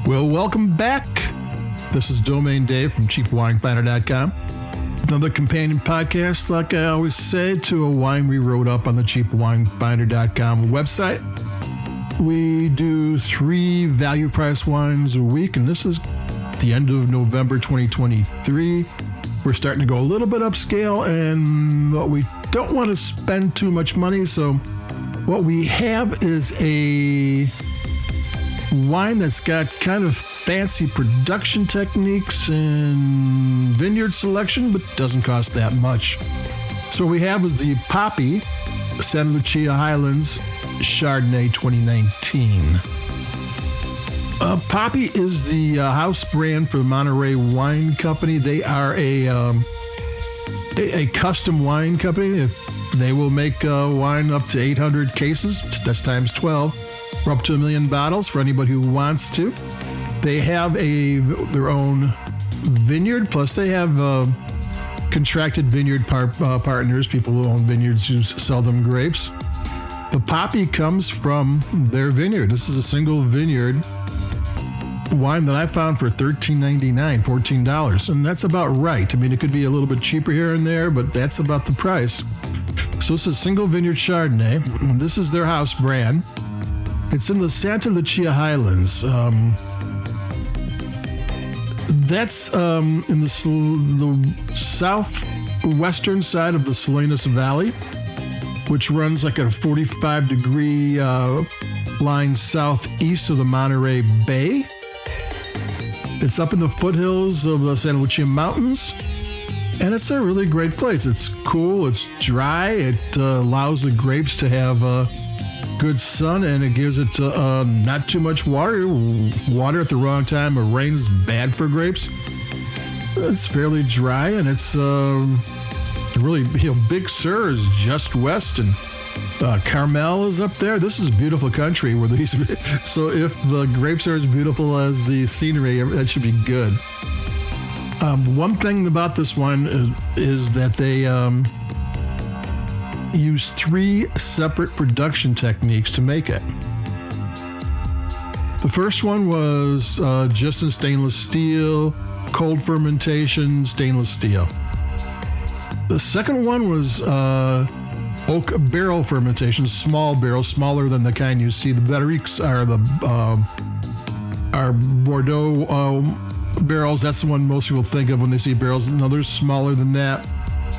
Well, welcome back. This is Domain Dave from CheapWineFinder.com. Another companion podcast, like I always say, to a wine we wrote up on the CheapWineFinder.com website. We do 3 value price wines a week, and this is the end of November 2023. We're starting to go a little bit upscale, and what we don't want to spend too much money, so what we have is a wine that's got kind of fancy production techniques and vineyard selection, but doesn't cost that much. So what we have is the Poppy Santa Lucia Highlands Chardonnay 2019. Poppy is the house brand for the Monterey Wine Company. They are a custom wine company. They will make wine up to 800 cases. That's times 12. We're up to 1 million bottles for anybody who wants to. They have their own vineyard, plus they have contracted vineyard partners, people who own vineyards who sell them grapes. The Poppy comes from their vineyard. This is a single vineyard wine that I found for $13.99, $14, and that's about right. I mean, it could be a little bit cheaper here and there, but that's about the price. So this is single vineyard Chardonnay. This is their house brand. It's in the Santa Lucia Highlands. That's in the southwestern side of the Salinas Valley, which runs like a 45-degree line southeast of the Monterey Bay. It's up in the foothills of the Santa Lucia Mountains, and it's a really great place. It's cool, it's dry, it allows the grapes to have good sun, and it gives it not too much water. Water at the wrong time of rain is bad for grapes. It's fairly dry, and it's really, Big Sur is just west, and Carmel is up there. This is beautiful country where these. So if the grapes are as beautiful as the scenery, that should be good. One thing about this wine is that they use 3 separate production techniques to make it. The first one was just in stainless steel, cold fermentation, stainless steel. The second one was oak barrel fermentation, small barrels, smaller than the kind you see. The barriques are Bordeaux barrels. That's the one most people think of when they see barrels. No, they're smaller than that.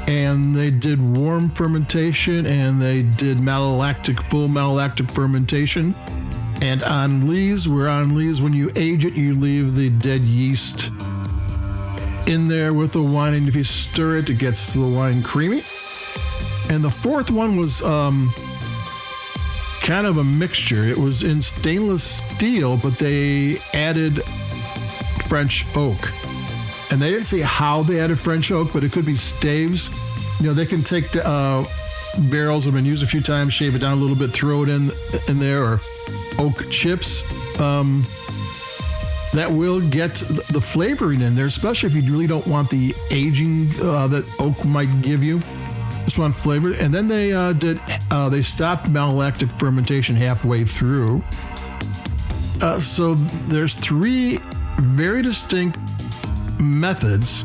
And they did warm fermentation, and they did full malolactic fermentation. And on lees, when you age it, you leave the dead yeast in there with the wine, and if you stir it, it gets the wine creamy. And the fourth one was kind of a mixture. It was in stainless steel, but they added French oak. And they didn't say how they added French oak, but it could be staves. They can take barrels that have been used a few times, shave it down a little bit, throw it in there, or oak chips. That will get the flavoring in there, especially if you really don't want the aging that oak might give you. Just want flavor. And then they stopped malolactic fermentation halfway through. So there's 3 very distinct methods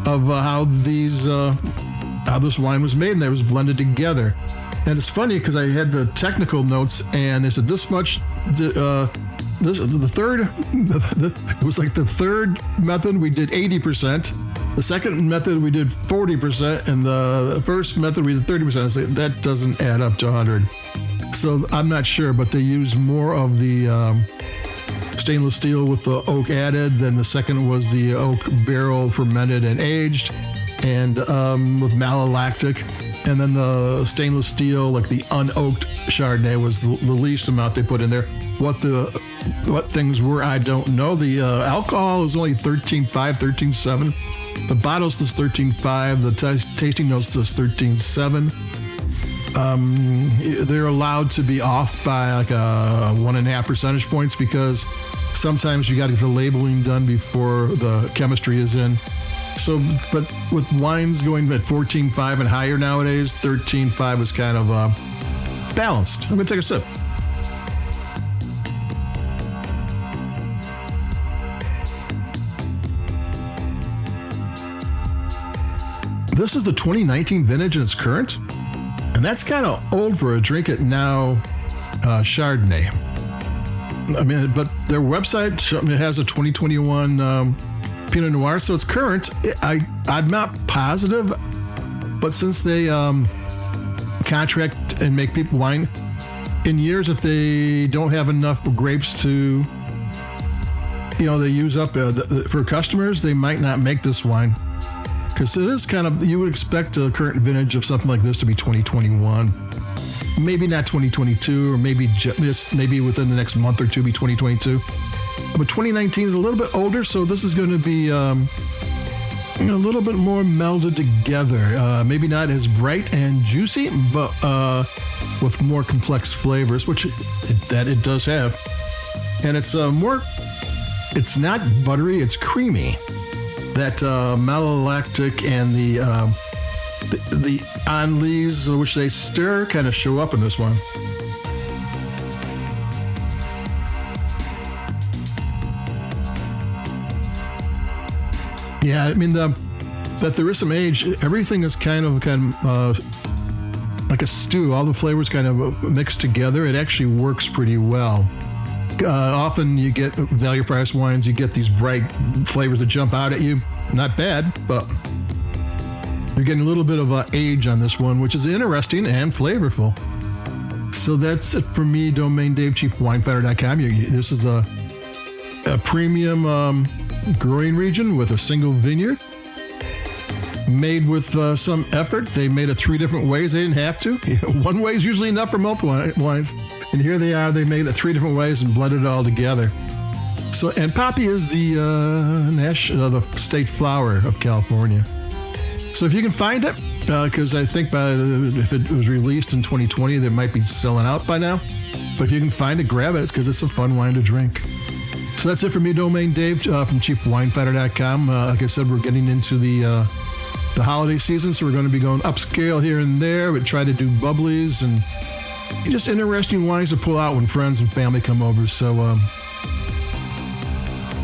of how this wine was made, and it was blended together. And it's funny because I had the technical notes, and they said this much. It was like the third method we did 80%. The second method we did 40%, and the first method we did 30%. It's like, that doesn't add up to 100. So I'm not sure, but they use more of the stainless steel with the oak added. Then the second was the oak barrel fermented and aged, and with malolactic. And then the stainless steel, like the unoaked Chardonnay, was the least amount they put in there. What things were, I don't know. The alcohol is only 13.5, 13.7. The bottle says 13.5. The tasting notes says 13.7. They're allowed to be off by like 1.5 percentage points, because sometimes you got to get the labeling done before the chemistry is in. So, but with wines going at 14.5 and higher nowadays, 13.5 is kind of balanced. I'm going to take a sip. This is the 2019 vintage and it's current. And that's kind of old for a drink it now Chardonnay. I mean, but their website has a 2021 Pinot Noir, so it's current. I'm not positive, but since they contract and make people wine in years that they don't have enough grapes to, they use up for customers, they might not make this wine. Because it is kind of, you would expect a current vintage of something like this to be 2021. Maybe not 2022, or maybe within the next month or two be 2022. But 2019 is a little bit older, so this is going to be a little bit more melded together. Maybe not as bright and juicy, but with more complex flavors, which it does have. And it's it's not buttery, it's creamy. That malolactic and the anlis, which they stir, kind of show up in this one. Yeah, I mean that there is some age. Everything is kind of like a stew. All the flavors kind of mixed together. It actually works pretty well. Often you get value price wines, you get these bright flavors that jump out at you. Not bad, but you're getting a little bit of age on this one, which is interesting and flavorful. So that's it for me, Domaine Dave, CheapWineFinder.com. This is a premium growing region with a single vineyard. Made with some effort. They made it 3 different ways. They didn't have to. One way is usually enough for most wines. And here they are. They made it 3 different ways and blended it all together. So, and poppy is the the state flower of California. So if you can find it, because I think if it was released in 2020, they might be selling out by now. But if you can find it, grab it. It's because it's a fun wine to drink. So that's it for me, Domaine Dave from CheapWineFinder.com. Like I said, we're getting into the holiday season, so we're going to be going upscale here and there. We try to do bubblies and just interesting wines to pull out when friends and family come over. So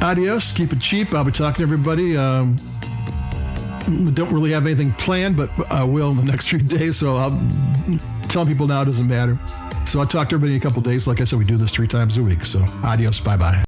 adios, keep it cheap. I'll be talking to everybody. Don't really have anything planned, but I will in the next few days. So I'll tell people now it doesn't matter. So I'll talk to everybody in a couple days. Like I said, we do this 3 times a week. So adios, bye-bye.